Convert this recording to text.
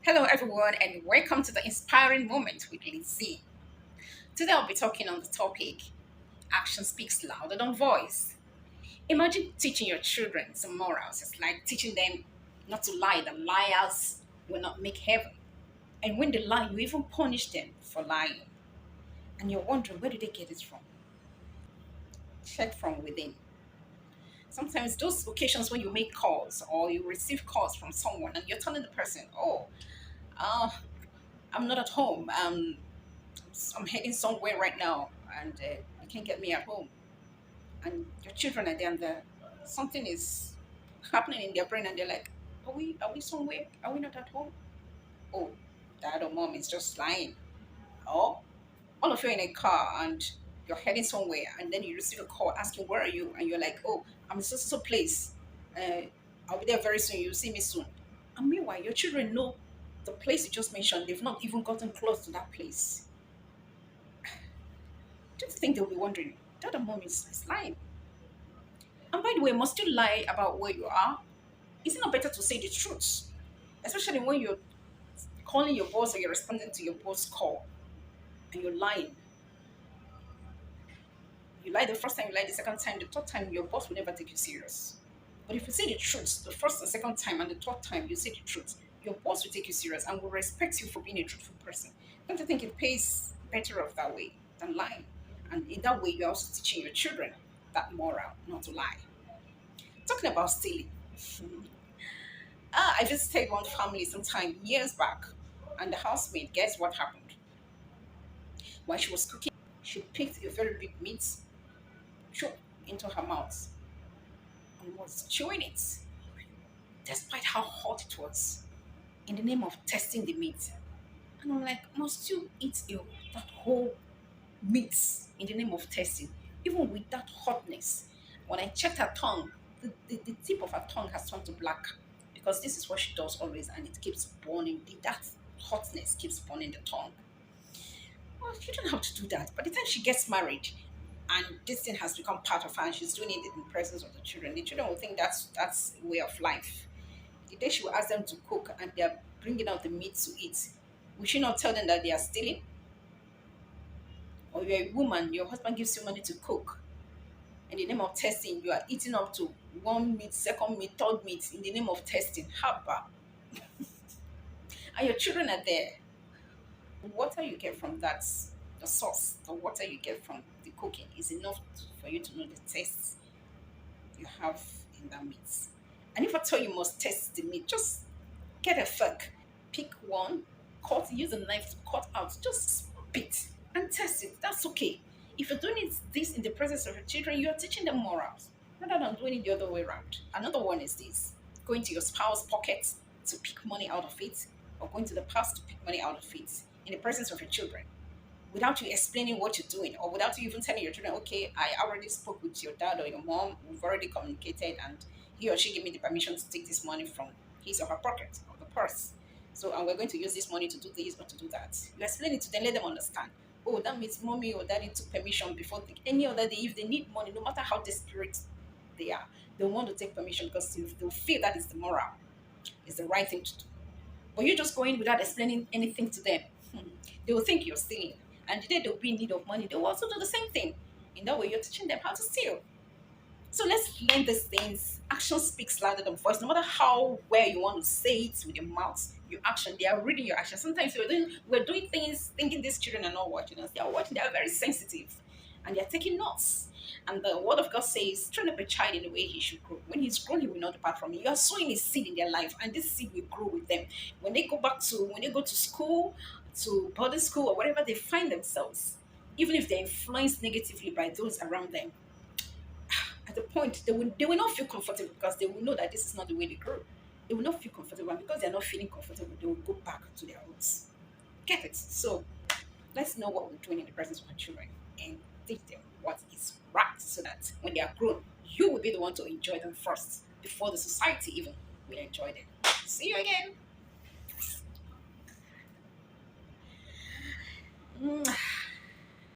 Hello, everyone, and welcome to the Inspiring Moment with Lizzie. Today, I'll be talking on the topic Action Speaks Louder Than Voice. Imagine teaching your children some morals. It's like teaching them not to lie. The liars will not make heaven. And when they lie, you even punish them for lying. And you're wondering, where did they get it from? Check from within. Sometimes those occasions when you make calls or you receive calls from someone and you're telling the person, oh, uh, I'm not at home. I'm heading somewhere right now and you can't get me at home. And your children are there and something is happening in their brain and they're like, are we somewhere? Are we not at home? Oh, dad or mom is just lying. Or all of you are in a car and you're heading somewhere and then you receive a call asking, where are you? And you're like, oh, I'm in so place. Uh, I'll be there very soon. You'll see me soon. And meanwhile, your children know the place you just mentioned. They've not even gotten close to that place. Don't you think they'll be wondering, Dad and mom is lying? And by the way, must you lie about where you are? Is it not better to say the truth? Especially when you're calling your boss or you're responding to your boss call and you're lying. You lie the first time, you lie the second time, the third time, your boss will never take you serious. But if you say the truth the first and second time and the third time you say the truth, your boss will take you serious and will respect you for being a truthful person. Don't you think it pays better off that way than lying? And in that way, you're also teaching your children that moral, not to lie. Talking about stealing. I visited one family sometime years back, and the housemaid, guess what happened? While she was cooking, she picked a very big meat, chewed into her mouth, and was chewing it, despite how hot it was, in the name of testing the meat. And I'm like, must you eat that whole meat in the name of testing, even with that hotness? When I checked her tongue, the tip of her tongue has turned to black because this is what she does always, and it keeps burning. That hotness keeps burning the tongue. Well, you don't have to do that. By the time she gets married, and this thing has become part of her, and she's doing it in the presence of the children will think that's a way of life. The day she will ask them to cook, and they're bringing out the meat to eat, we should not tell them that they are stealing? Or you're a woman, your husband gives you money to cook. In the name of testing, you are eating up to one meat, second meat, third meat in the name of testing. Haba. And your children are there. The water you get from that, the sauce, the water you get from the cooking is enough for you to know the taste you have in that meat. And if I tell you must taste the meat, just get a fork, pick one, use a knife to cut out just a bit and test it. That's okay. If you're doing this in the presence of your children, you're teaching them morals rather than doing it the other way around. Another one is this: going to your spouse's pocket to pick money out of it, or going to the purse to pick money out of it in the presence of your children without you explaining what you're doing, or without you even telling your children, okay, I already spoke with your dad or your mom, we've already communicated, and he or she gave me the permission to take this money from his or her pocket or the purse. So, and we're going to use this money to do this or to do that. You explain it to them, let them understand. Oh, that means mommy or daddy took permission before any other day. If they need money, no matter how desperate they are, they want to take permission because they'll feel that is the moral, is the right thing to do. But you just go in without explaining anything to them. They will think you're stealing. And the day they'll be in need of money, they will also do the same thing. In that way, you're teaching them how to steal. So let's learn these things. Action speaks louder than voice. No matter how well you want to say it with your mouth, your action, they are reading your action. Sometimes we're doing things thinking these children are not watching us. They are watching, they are very sensitive. And they're taking notes. And the word of God says, train up a child in the way he should grow. When he's grown, he will not depart from it. You are sowing a seed in their life, and this seed will grow with them. When they go to school, to boarding school, or wherever they find themselves, even if they're influenced negatively by those around them, at the point they will not feel comfortable because they will know that this is not the way they grow. They will not feel comfortable, and because they're not feeling comfortable, they will go back to their roots. Get it? So let's know what we're doing in the presence of our children and teach them what is right so that when they are grown, you will be the one to enjoy them first before the society even will enjoy them. See you again.